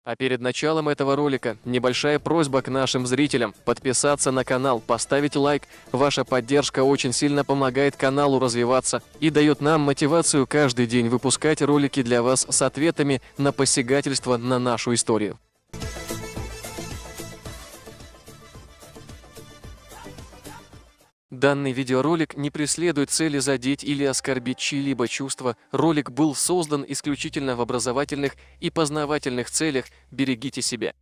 А перед началом этого ролика небольшая просьба к нашим зрителям подписаться на канал, поставить лайк. Ваша поддержка очень сильно помогает каналу развиваться и дает нам мотивацию каждый день выпускать ролики для вас с ответами на посягательство на нашу историю. Данный видеоролик не преследует цели задеть или оскорбить чьи-либо чувства. Ролик был создан исключительно в образовательных и познавательных целях. Берегите себя.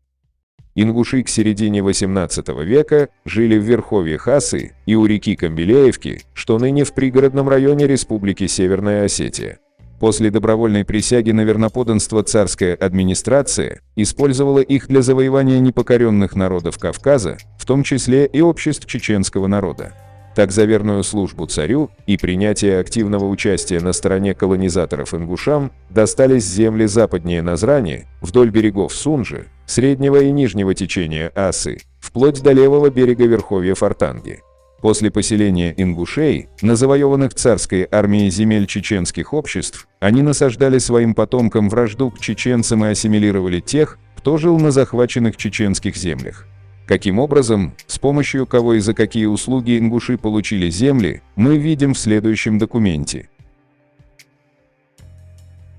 Ингуши к середине XVIII века жили в верховье Хасы и у реки Камбелеевки, что ныне в пригородном районе Республики Северная Осетия. После добровольной присяги на верноподданство царская администрация использовала их для завоевания непокоренных народов Кавказа, в том числе и обществ чеченского народа. Так за верную службу царю и принятие активного участия на стороне колонизаторов ингушам достались земли западнее Назрани, вдоль берегов Сунжи, среднего и нижнего течения Асы, вплоть до левого берега верховья Фортанги. После поселения ингушей на завоеванных царской армией земель чеченских обществ, они насаждали своим потомкам вражду к чеченцам и ассимилировали тех, кто жил на захваченных чеченских землях. Каким образом, с помощью кого и за какие услуги ингуши получили земли, мы видим в следующем документе.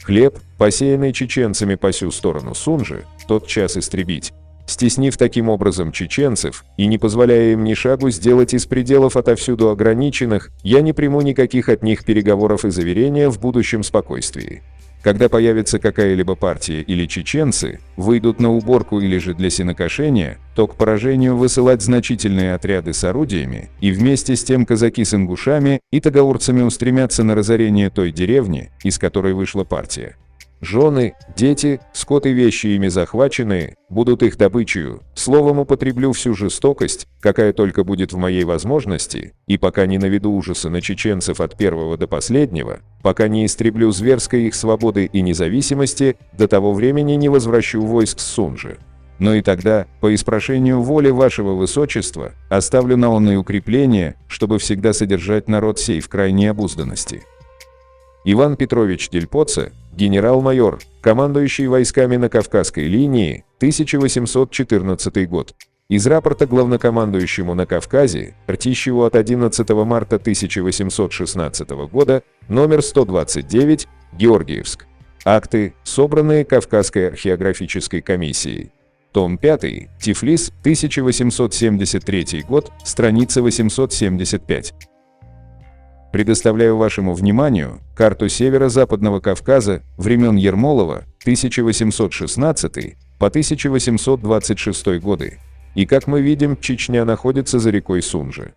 Хлеб, посеянный чеченцами по сю сторону Сунжи, тотчас истребить, стеснив таким образом чеченцев и не позволяя им ни шагу сделать из пределов отовсюду ограниченных, я не приму никаких от них переговоров и заверения в будущем спокойствии. Когда появится какая-либо партия или чеченцы выйдут на уборку или же для сенокошения, то к поражению высылать значительные отряды с орудиями, и вместе с тем казаки с ингушами и тагаурцами устремятся на разорение той деревни, из которой вышла партия. Жены, дети, скот и вещи ими захваченные будут их добычею. Словом, употреблю всю жестокость, какая только будет в моей возможности, и пока не наведу ужаса на чеченцев от первого до последнего, пока не истреблю зверской их свободы и независимости, до того времени не возвращу войск с Сунжи. Но и тогда, по испрошению воли вашего высочества, оставлю наонные укрепления, чтобы всегда содержать народ сей в крайней обузданности. Иван Петрович Дельпоце, генерал-майор, командующий войсками на Кавказской линии, 1814 год. Из рапорта главнокомандующему на Кавказе, Ртищеву от 11 марта 1816 года, номер 129, Георгиевск. Акты, собранные Кавказской археографической комиссией. Том 5, Тифлис, 1873 год, страница 875. Предоставляю вашему вниманию карту Северо-Западного Кавказа времен Ермолова 1816 по 1826 годы. И как мы видим, Чечня находится за рекой Сунжи.